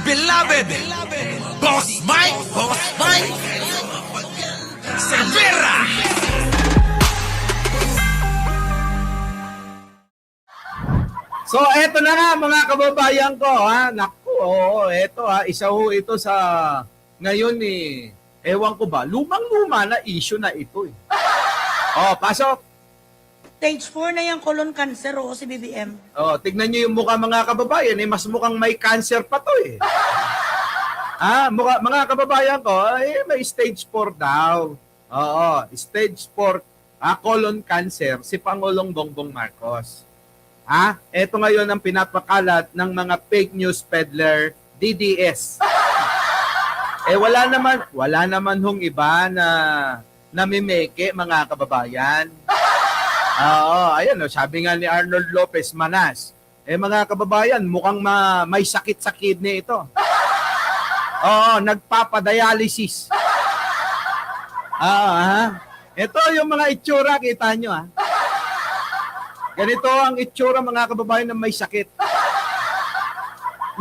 beloved Boss Mike Cervera. So eto na nga mga kababayan ko ha. Naku, eto isa ho ito sa ngayon ewan ko ba, lumang-luma na issue na ito eh. Pasok. Stage 4 na yung colon cancer o si BBM. Tignan niyo yung mukha mga kababayan, mas mukhang may cancer pa to eh. Mga kababayan ko, may stage 4 daw. Stage 4 colon cancer si Pangulong Bongbong Marcos. Ito ngayon ang pinapakalat ng mga fake news peddler DDS. Wala naman hong iba na namimeke mga kababayan. Ayan, sabi nga ni Arnold Lopez Manas, mga kababayan, mukhang may sakit sa kidney ito. Nagpapadialysis. Ito yung mga itsura, kita nyo Ganito ang itsura mga kababayan na may sakit.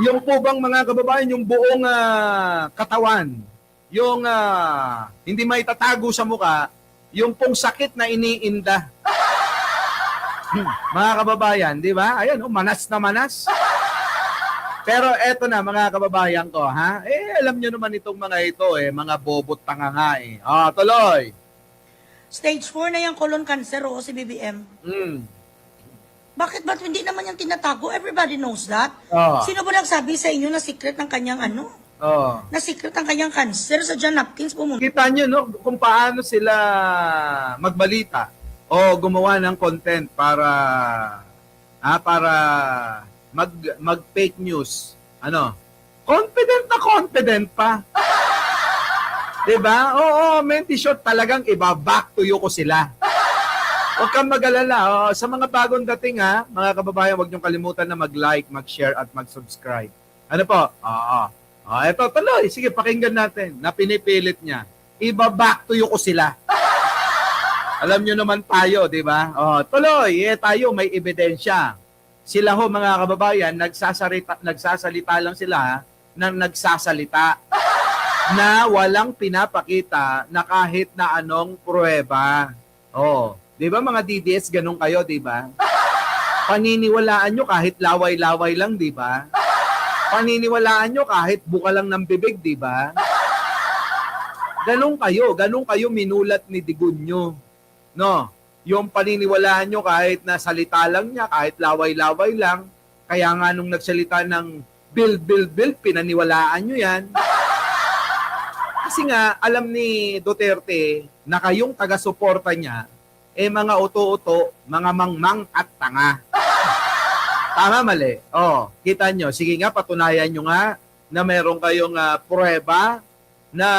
Yung po bang mga kababayan, yung buong katawan, yung hindi may tatago sa mukha, yung pong sakit na iniinda. Mga kababayan, di ba? Ayan, manas na manas. Pero eto na mga kababayan ko, alam nyo naman itong mga ito, mga bobot tanga tuloy. Stage 4 na yung colon cancer o si BBM. Bakit ba't hindi naman yung tinatago? Everybody knows that. Sino ba nagsabi sa inyo na secret ng kanyang na secret ng kanyang cancer sa John Hopkins pumunta? Kita nyo, no, kung paano sila magbalita o gumawa ng content para mag-fake news. Confident pa. Diba? Menti short talagang back to you ko sila. Huwag kang mag-alala. Sa mga bagong dating mga kababayan, huwag niyong kalimutan na mag-like, mag-share at mag-subscribe. Ano po? Ito tuloy. Sige, pakinggan natin na pinipilit niya. Back to you ko sila. Alam nyo naman tayo, di ba? Tuloy, tayo may ebidensya. Sila mga kababayan, nagsasalita lang sila ng nagsasalita na walang pinapakita na kahit na anong pruweba. Di ba mga DDS, ganun kayo, di ba? Paniniwalaan nyo kahit laway-laway lang, di ba? Paniniwalaan nyo kahit buka lang ng bibig, di ba? Ganun kayo minulat ni Digunyo. No, yung paniniwalaan nyo kahit na salita lang niya, kahit laway-laway lang, kaya nga nung nagsalita ng build, pinaniwalaan nyo yan. Kasi nga, alam ni Duterte na kayong taga-suporta niya, mga uto-uto, mga mangmang at tanga. Tama, mali. Kita nyo. Sige nga, patunayan nyo nga na meron kayong pruweba na,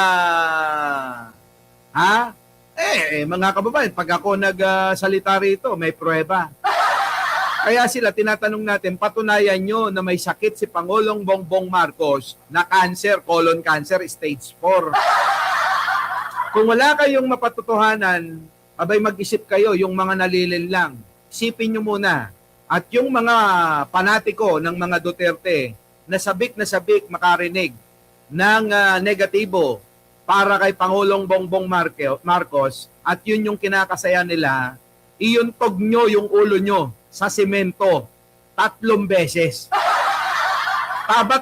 mga kababayan, pag ako nagsalita rito, may pruweba. Kaya sila, tinatanong natin, patunayan nyo na may sakit si Pangulong Bongbong Marcos na cancer, colon cancer, stage 4. Kung wala kayong mapatutuhanan, mag-isip kayo, yung mga nalilin lang. Isipin nyo muna. At yung mga panatiko ng mga Duterte na sabik makarinig ng negatibo para kay Pangulong Bongbong Marcos at yun yung kinakasaya nila, iyuntog nyo yung ulo nyo sa simento 3 beses.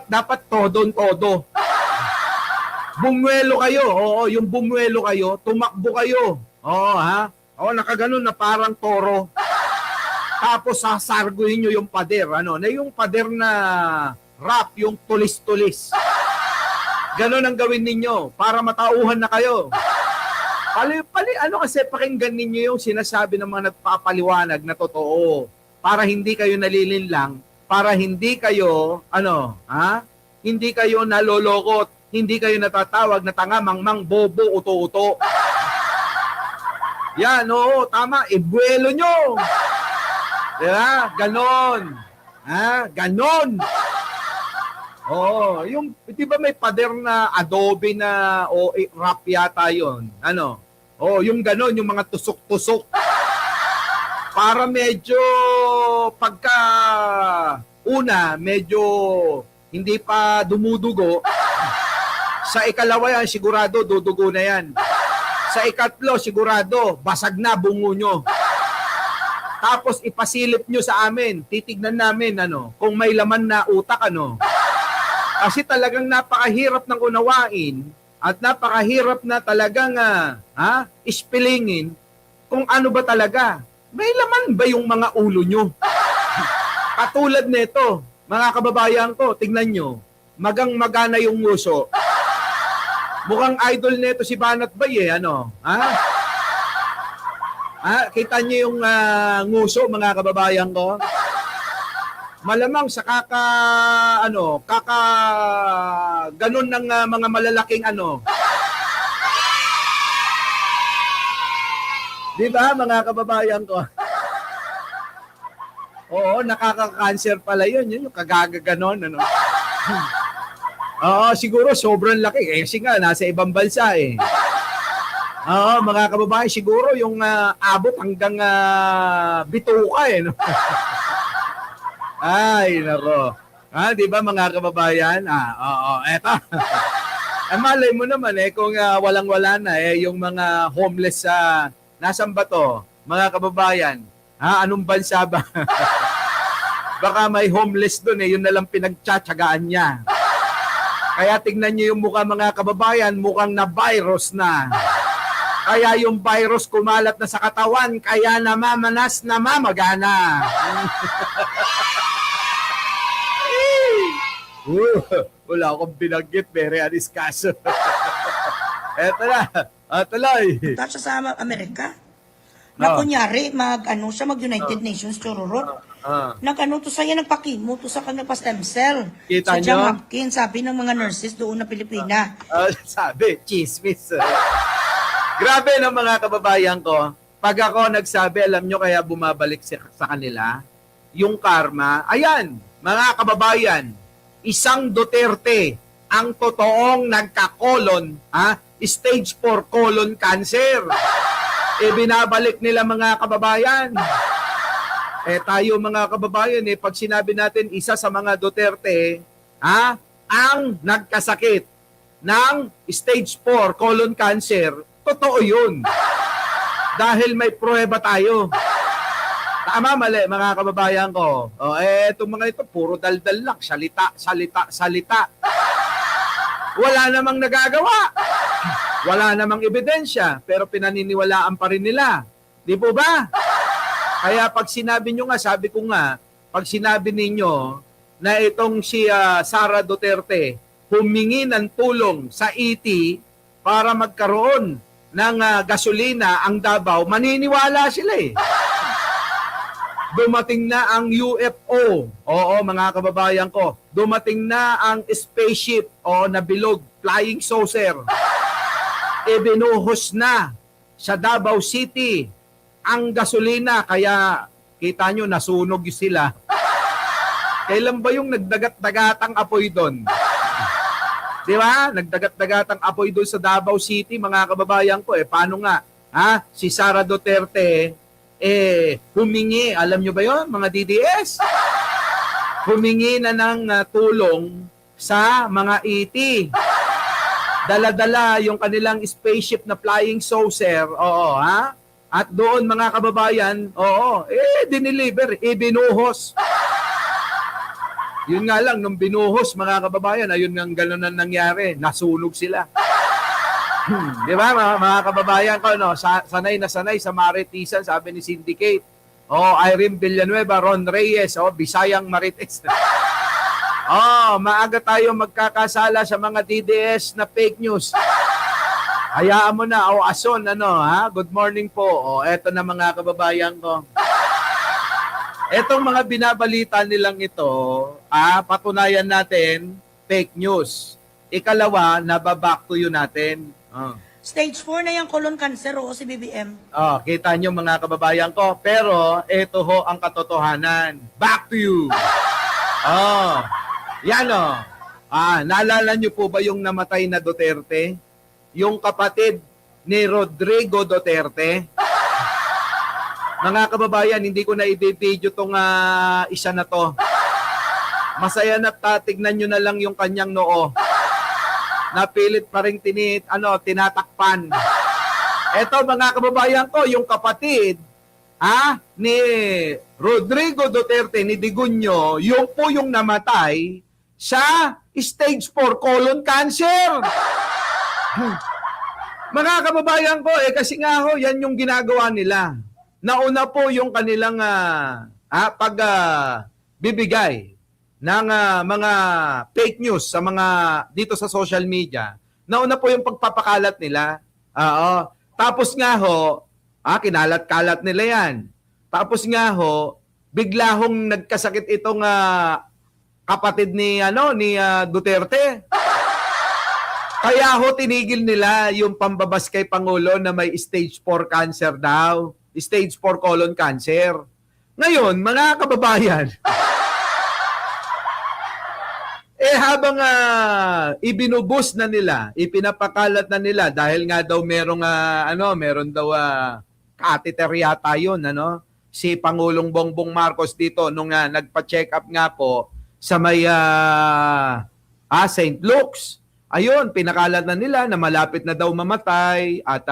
Dapat todo. Bumuelo kayo. Yung bumuelo kayo, tumakbo kayo. Nakaganon na parang toro. Tapos sasarguin nyo yung pader. Na yung pader na rap, yung tulis-tulis. Ganon ang gawin ninyo para matauhan na kayo. Kasi pakinggan ninyo yung sinasabi ng mga nagpapaliwanag na totoo. Para hindi kayo nalilinlang, para hindi kayo, hindi kayo nalolokot, hindi kayo natatawag na tanga, mangmang, bobo, uto-uto. Yan, tama, ibuelo nyo. Diba? Ganon. Ganon. Yung, di ba may pader na adobe na rap yata yun? Yung ganon, yung mga tusok-tusok. Para medyo medyo hindi pa dumudugo, sa ikalawa yan, sigurado, dudugo na yan. Sa ikatlo, sigurado, basag na bungo nyo. Tapos ipasilip nyo sa amin, titignan namin kung may laman na utak Kasi talagang napakahirap ng unawain at napakahirap na talagang ispilingin kung ano ba talaga. May laman ba yung mga ulo nyo? Katulad nito, mga kababayan ko, tignan nyo, magang-magana yung nguso. Mukhang idol nito si Banat Bay kita nyo yung nguso, mga kababayan ko? Malamang sa ganun ng mga malalaking Di ba, mga kababayan ko? Oo, nakaka-cancer pala yun. Yun yung kagagaganon, Oo, siguro sobrang laki. Kasi nga, nasa ibang bansa Oo, mga kababayan, siguro yung abot hanggang bituka Ay, naro. Di ba, mga kababayan? Oo, eto. Malay mo naman kung walang-wala na yung mga homeless nasan ba to, mga kababayan? Anong bansa ba? Baka may homeless doon yun na lang pinagtsatsagaan niya. Kaya tingnan niyo yung mukha, mga kababayan, mukhang na-virus na. Kaya yung virus kumalat na sa katawan, kaya namamanas, namamagana. Wala akong binanggit, very aniskaso. Eto na, tuloy. Punta siya sa Amerika. Na kunyari, mag-United Nations, chururot. To saya, nagpakimo to sa kanya pa stem cell. Kita sa John nyo? Hopkins, sabi ng mga nurses doon na Pilipina. Sabi, chismis. Grabe ng mga kababayan ko. Pag ako nagsabi, alam nyo kaya bumabalik sa kanila, yung karma. Ayan, mga kababayan, isang Duterte ang totoong nagka-colon, stage 4 colon cancer. Binabalik nila, mga kababayan. Tayo, mga kababayan, pag sinabi natin isa sa mga Duterte, ang nagkasakit ng stage 4 colon cancer, totoo yun. Dahil may pruweba tayo. Tama, mali, mga kababayan ko. Itong mga ito, puro daldal lang. Salita. Wala namang nagagawa. Wala namang ebidensya. Pero pinaniniwalaan pa rin nila. Di po ba? Kaya pag sinabi nyo nga, sabi ko nga, pag sinabi ninyo na itong si Sara Duterte humingi ng tulong sa ET para magkaroon ng gasolina ang Davao, maniniwala sila Dumating na ang UFO. Oo, mga kababayan ko. Dumating na ang spaceship na bilog, flying saucer. Binuhos na sa Davao City ang gasolina. Kaya kita nyo, nasunog sila. Kailan ba yung nagdagat-dagatang apoy doon? Di ba? Nagdagat-dagatang apoy doon sa Davao City, mga kababayan ko. Paano nga? Si Sara Duterte, humingi, alam nyo ba yon, mga DDS? Humingi na ng tulong sa mga ET. Dala-dala yung kanilang spaceship na flying saucer, At doon, mga kababayan, diniliver, binuhos. Yun nga lang, nung binuhos, mga kababayan, ayun nga gano'n na nangyari, nasunog sila. Di ba, mga kababayan ko, sanay na sanay sa Maritisan, sabi ni Syndicate. Irene Villanueva, Ron Reyes, Bisayang Marites. Maaga tayo magkakasala sa mga DDS na fake news. Hayaan mo na, Ason, good morning po. Eto na, mga kababayan ko. Etong mga binabalita nilang ito, patunayan natin, fake news. Ikalawa, nababack to you natin. Stage 4 na yung colon cancer, si BBM. Kita nyo, mga kababayan ko. Pero, ito ho ang katotohanan. Back to you. Yan naalala nyo po ba yung namatay na Duterte? Yung kapatid ni Rodrigo Duterte? Mga kababayan, hindi ko na i-video tong isa na to. Masaya na tignan nyo na lang yung kanyang noo. Napilit pa rin tinatakpan. Eto mga kababayan ko, yung kapatid ni Rodrigo Duterte, ni Digunyo, yung po yung namatay sa stage 4 colon cancer. Mga kababayan ko, kasi nga ho, yan yung ginagawa nila. Nauna po yung kanilang bibigay ng mga fake news sa mga dito sa social media. Nauna po yung pagpapakalat nila. Tapos nga ho, kinalat-kalat nila yan. Tapos nga ho, bigla hong nagkasakit itong kapatid ni Duterte. Kaya ho tinigil nila yung pambabas kay Pangulo na may stage 4 cancer daw. Stage 4 colon cancer. Ngayon, mga kababayan, habang ibinubus na nila, ipinapakalat na nila dahil nga daw meron daw catheter yata yun, si Pangulong Bongbong Marcos dito nung nagpa-check up nga po sa may St. Luke's. Ayun, pinakalat na nila na malapit na daw mamatay at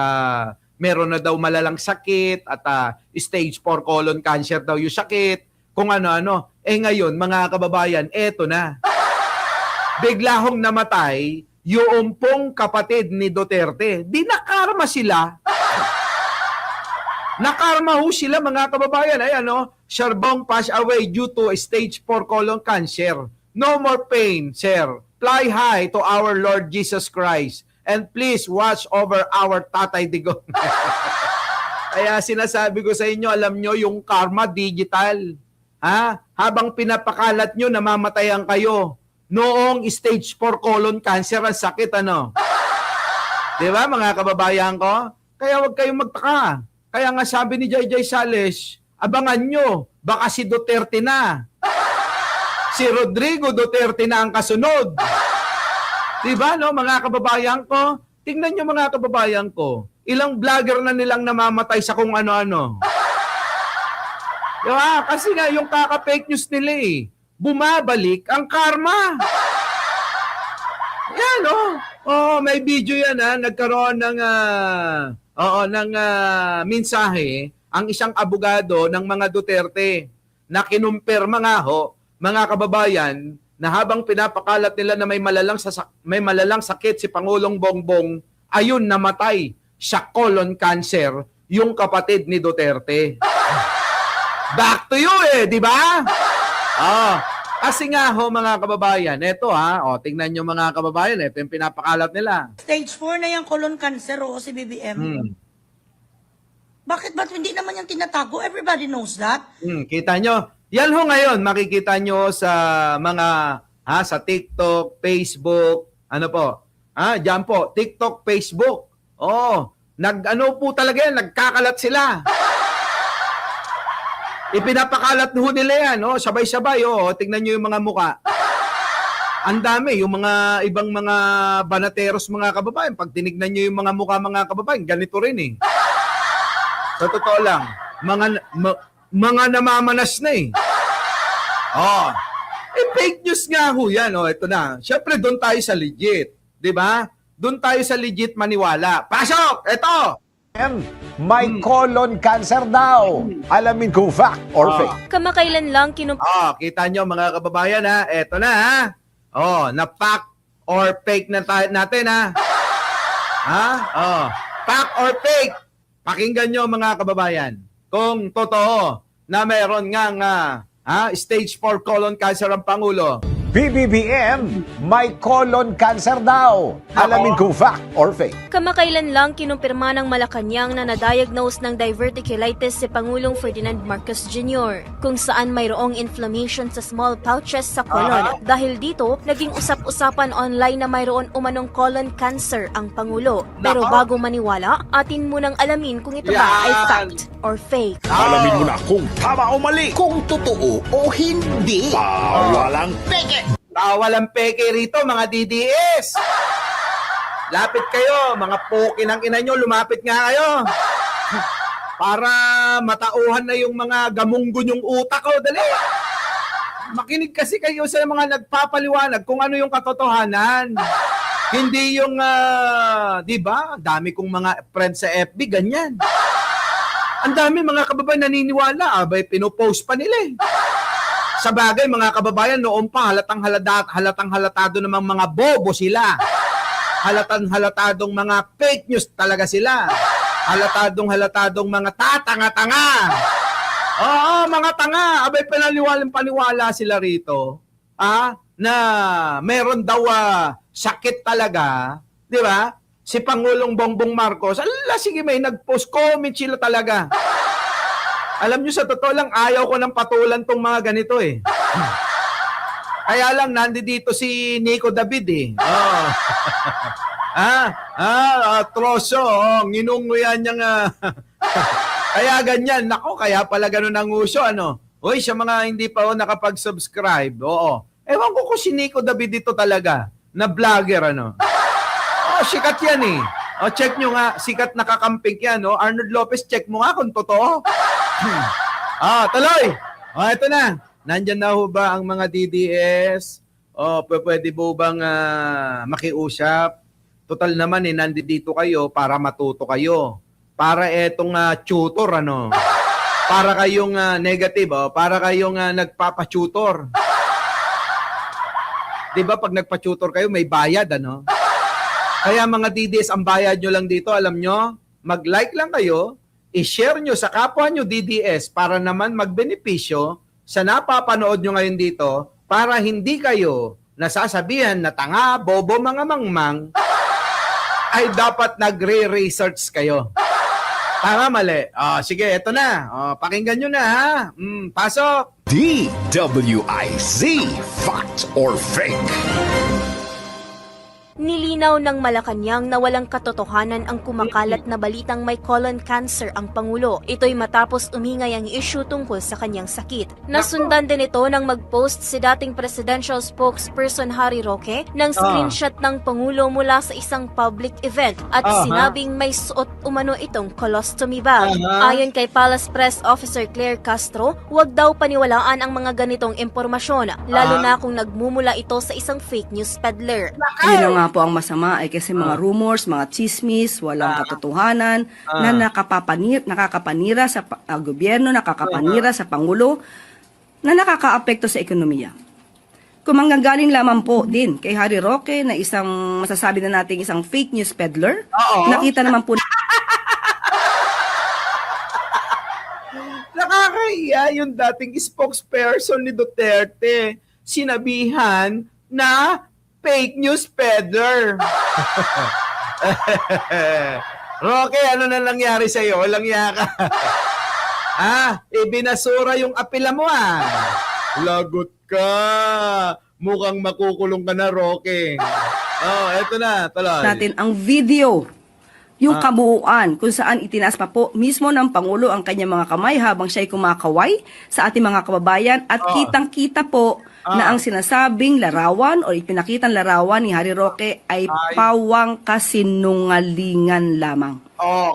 meron na daw malalang sakit at stage 4 colon cancer daw yung sakit, kung ano-ano. Ngayon, mga kababayan, eto na. Bigla hong namatay yung pong kapatid ni Duterte. Di nakarma sila. Nakarma ho sila, mga kababayan. Sharbong passed away due to stage 4 colon cancer. No more pain, sir. Fly high to our Lord Jesus Christ. And please watch over our Tatay Digong. Kaya sinasabi ko sa inyo, alam nyo, yung karma digital. Habang pinapakalat nyo, namamatayan kayo. Noong stage 4 colon cancer, ang sakit, Di ba, mga kababayan ko? Kaya huwag kayong magtaka. Kaya nga sabi ni JJ Sales, abangan nyo, baka si Duterte na. Si Rodrigo Duterte na ang kasunod. Di ba, mga kababayan ko? Tingnan nyo, mga kababayan ko. Ilang vlogger na nilang namamatay sa kung ano-ano. Diba? Kasi nga, yung kaka-fake news nila bumabalik ang karma. Yan, may video yan, nagkaroon ng mensahe ang isang abogado ng mga Duterte na kinumpirma nga mga kababayan, na habang pinapakalat nila na may malalang sakit si Pangulong Bongbong, ayun, namatay sa colon cancer yung kapatid ni Duterte. Back to you di ba? Kasi nga mga kababayan, eto tingnan nyo mga kababayan, eto yung pinapakalat nila. Stage 4 na yung colon cancer si BBM. Bakit hindi naman yung tinatago? Everybody knows that. Kita nyo, yan ngayon, makikita nyo sa mga, sa TikTok, Facebook, dyan po, TikTok, Facebook. Po talaga yan, nagkakalat sila. Ipinapakalat nila yan, sabay-sabay, tingnan nyo yung mga muka. Ang dami, yung mga ibang mga banateros, mga kababayan, pag tinignan nyo yung mga muka, mga kababayan, ganito rin Sa totoo lang, mga namamanas na fake news nga yan, ito na. Siyempre, doon tayo sa legit, di ba? Doon tayo sa legit maniwala. Pasok! Ito! May colon cancer daw. Alamin kung fact or fake. Kamakailan lang kita nyo mga kababayan eto na na fact or fake na natin fact or fake. Pakinggan nyo mga kababayan. Kung totoo na meron nga stage 4 colon cancer ang Pangulo. BBBM, may colon cancer daw. Alamin kung fact or fake. Kamakailan lang kinumpirma ng Malacanang na na-diagnose ng diverticulitis si Pangulong Ferdinand Marcos Jr. kung saan mayroong inflammation sa small pouches sa colon. Dahil dito, naging usap-usapan online na mayroon umanong colon cancer ang Pangulo. Pero bago maniwala, atin munang alamin kung ito ba ay fact or fake. Alamin mo na kung tama o mali, kung totoo o hindi. Bawalang peke! Walang peke rito, mga DDS. Lapit kayo, mga poki ng ina nyo, lumapit nga kayo. Para matauhan na yung mga gamunggon yung utak ko, dali. Makinig kasi kayo sa mga nagpapaliwanag kung ano yung katotohanan. Hindi yung, di ba? Dami kong mga friends sa FB, ganyan. Ang dami mga kababayan naniniwala, abay pinopost pa nila eh. Sa bagay, mga kababayan, noon pa halatang halatado namang mga bobo sila. Halatadong mga fake news talaga sila. Halatadong mga tatanga-tanga. Oo, mga tanga. Abay, paniwala sila rito. Na meron daw sakit talaga. Di ba? Si Pangulong Bongbong Marcos. Sige, may nag-post comment sila talaga. Alam nyo, sa totoo lang, ayaw ko ng patulan tong mga ganito eh. Kaya lang, nandito si Nico David eh. Oh. Troso, nginunguyan niyang... Kaya ganyan, nako, kaya pala ganun ang uso, ano? Uy, sa mga hindi pa nakapag-subscribe, oo. Ewan ko kung si Nico David dito talaga, na vlogger, ano? Sikat yan eh. Check nyo nga, sikat nakakamping yan, no? Arnold Lopez, check mo nga kung totoo. Tuloy! Ito na. Nandyan na ho ba ang mga DDS? Pwede po bang makiusap? Total naman nandito kayo para matuto kayo. Para etong tutor, ano? Para kayong negative, para kayong nagpapa-tutor. Diba pag nagpa-tutor kayo, may bayad, ano? Kaya mga DDS, ang bayad nyo lang dito, alam nyo, mag-like lang kayo, i-share nyo sa kapwa nyo DDS para naman magbenepisyo sa napapanood nyo ngayon dito para hindi kayo nasasabihan na tanga, bobo, mga mangmang, ay dapat nagre-research kayo. Tama, mali. Sige, eto na. Pakinggan nyo na, ha? Pasok! DWIZ, fact or fake? Nilinaw ng Malacanang na walang katotohanan ang kumakalat na balitang may colon cancer ang Pangulo. Ito'y matapos umingay ang issue tungkol sa kanyang sakit. Nasundan din ito nang mag-post si dating presidential spokesperson Harry Roque ng screenshot ng Pangulo mula sa isang public event at sinabing may suot umano itong colostomy bag. Ayon kay Palace Press Officer Claire Castro, huwag daw paniwalaan ang mga ganitong impormasyon, lalo na kung nagmumula ito sa isang fake news peddler. Yun na nga po ang masama ay kasi mga rumors, mga chismis, walang katotohanan na nakakapanira sa gobyerno, nakakapanira sa Pangulo, na nakakaapekto sa ekonomiya. Kung manggagaling lamang po din kay Harry Roque na isang masasabi na natin isang fake news peddler, nakita naman po nakakahiya yung dating spokesperson ni Duterte. Sinabihan na fake news peddler. Roque, ano na nangyari sa'yo? Walang yaka. Ibinasura yung apela mo, Lagot ka. Mukhang makukulong ka na, Roque. Eto na, tuloy. natin ang video, yung kabuuan kung saan itinaas pa po mismo ng Pangulo ang kanyang mga kamay habang siya'y kumakaway sa ating mga kababayan at kitang-kita po na ang sinasabing larawan o ipinakitang larawan ni Harry Roque ay pawang kasinungalingan lamang.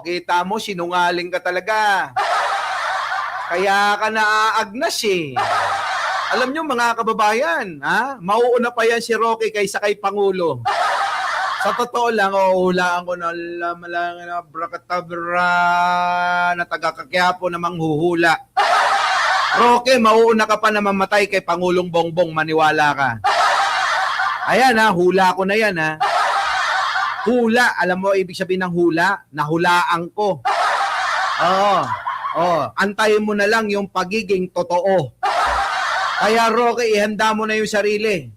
Kita mo, sinungaling ka talaga. Kaya ka naaagnas eh. Alam nyo mga kababayan, mauuna pa yan si Roque kaysa kay Pangulo. Sa totoo lang, hulaan ko na brakatabra na taga-Kakiapo na manghuhula. Roque, mauuna ka pa na mamatay kay Pangulong Bongbong, maniwala ka. Ayan hula ko na yan Hula, alam mo ibig sabihin ng hula? Nahulaan ko. Antayin mo na lang yung pagiging totoo. Kaya Roque, ihanda mo na yung sarili.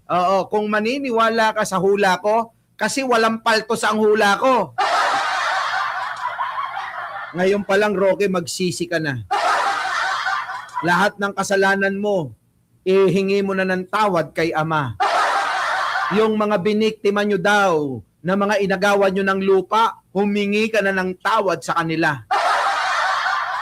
Kung maniniwala ka sa hula ko, kasi walang paltos ang hula ko. Ngayon pa lang, Roque, magsisi ka na. Lahat ng kasalanan mo, ihingi mo na ng tawad kay Ama. Yung mga biniktima nyo daw, na mga inagawa nyo ng lupa, humingi ka na ng tawad sa kanila.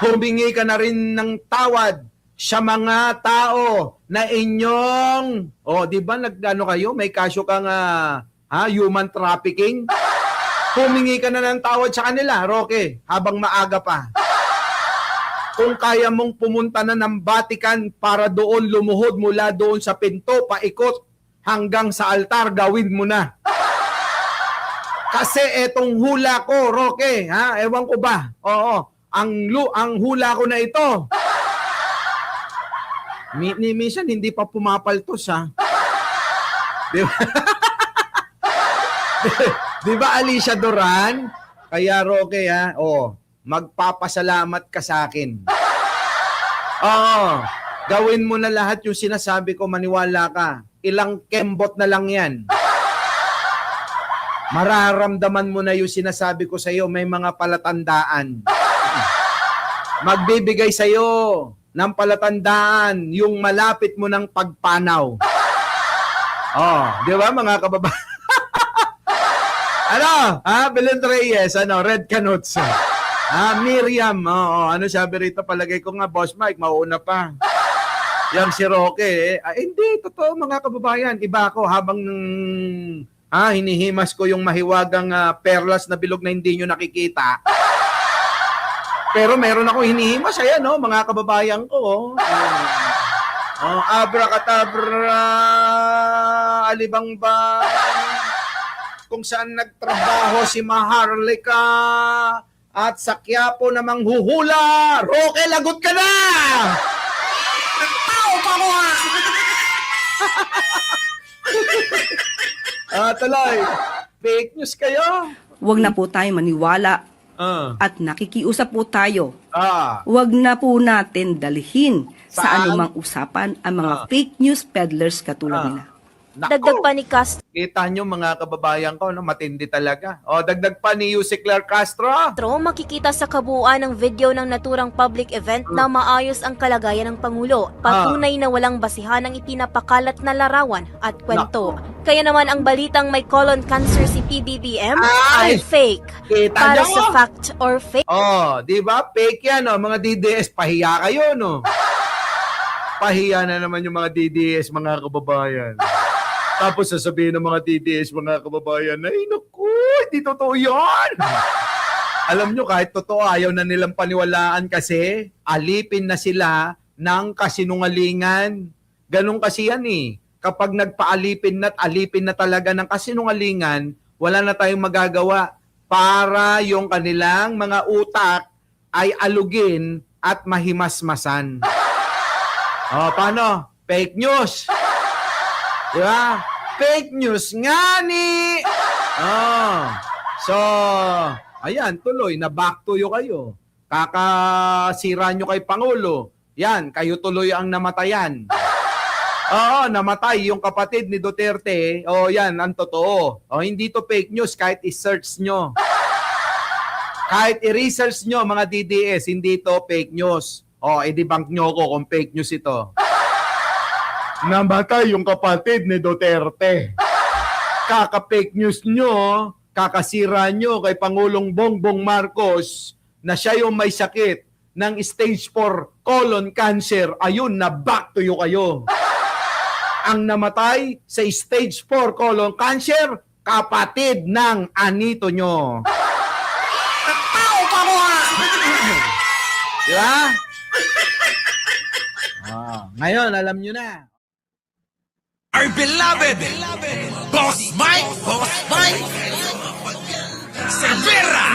Humingi ka na rin ng tawad sa mga tao na inyong, di ba nagano kayo, may kaso kang human trafficking? Humingi ka na ng tawad sa kanila, Roque, habang maaga pa. Kung kaya mong pumunta na ng Vatican para doon lumuhod mula doon sa pinto, paikot hanggang sa altar, gawin mo na. Kasi etong hula ko, Roque, ha? Ewan ko ba? Oo, ang hula ko na ito. Minsan hindi pa pumapaltos, ha? Di ba? Di ba, Alicia Duran? Kaya, Roque, ha? Oh, magpapasalamat ka sa akin. Oo, gawin mo na lahat yung sinasabi ko, maniwala ka. Ilang kembot na lang yan. Mararamdaman mo na yung sinasabi ko sa iyo, may mga palatandaan. Magbibigay sa iyo ng palatandaan yung malapit mo ng pagpanaw. Oh, di ba mga kababayan? Ano? Belen Reyes, Red Canuts. Miriam, ano sabi rito, palagay ko nga, Boss Mike, mauuna pa. Yang si Roque, hindi, totoo mga kababayan. Iba ako habang hinihimas ko yung mahiwagang perlas na bilog na hindi nyo nakikita. Pero meron ako hinihimas, ayan, mga kababayan ko. Abracadabra, alibangba, kung saan nagtrabaho si Maharlika, at sa Quiapo namang huhula. Roque, lagot ka na! Nagtao pa ko tuloy. Fake news kayo. Huwag na po tayo maniwala at nakikiusap po tayo. Huwag na po natin dalhin sa anumang usapan ang mga fake news peddlers katulad nila. Dagdag pa ni Castro, Kita nyo mga kababayan ko, matindi talaga. Dagdag pa ni Yusek Claire Castro. makikita sa kabuuan ng video ng naturang public event na maayos ang kalagayan ng Pangulo. Patunay na walang basihan ang ipinapakalat na larawan at kwento. Kaya naman ang balitang may colon cancer si PBBM ay fake. Kita Para nyo? sa fact or fake, Di ba? Fake yan, mga DDS. Pahiya kayo, no? Pahiya na naman yung mga DDS, mga kababayan. Tapos sasabihin ng mga DDS, mga kababayan, ay naku, hindi totoo yan. Alam nyo, kahit totoo, ayaw na nilang paniwalaan kasi alipin na sila ng kasinungalingan. Ganun kasi yan eh. Kapag nagpaalipin na at alipin na talaga ng kasinungalingan, wala na tayong magagawa para yung kanilang mga utak ay alugin at mahimasmasan. Paano? Fake news. Diba? Fake news nga ni. So, ayan, tuloy, na-back to you kayo. Kakasira nyo kay Pangulo. Yan, kayo tuloy ang namatayan. Namatay yung kapatid ni Duterte. Yan, ang totoo. Hindi to fake news kahit i-search nyo. Kahit i-research nyo, mga DDS, hindi to fake news. I-debunk nyo ko kung fake news ito. Namatay yung kapatid ni Duterte. Kaka-fake news nyo, kakasira nyo kay Pangulong Bongbong Marcos na siya yung may sakit ng stage 4 colon cancer. Ayun, na back to you kayo. Ang namatay sa stage 4 colon cancer, kapatid ng anito nyo. Tao pa mo ha! Diba? Ngayon, alam nyo na. Our beloved Boss Mike Cervera.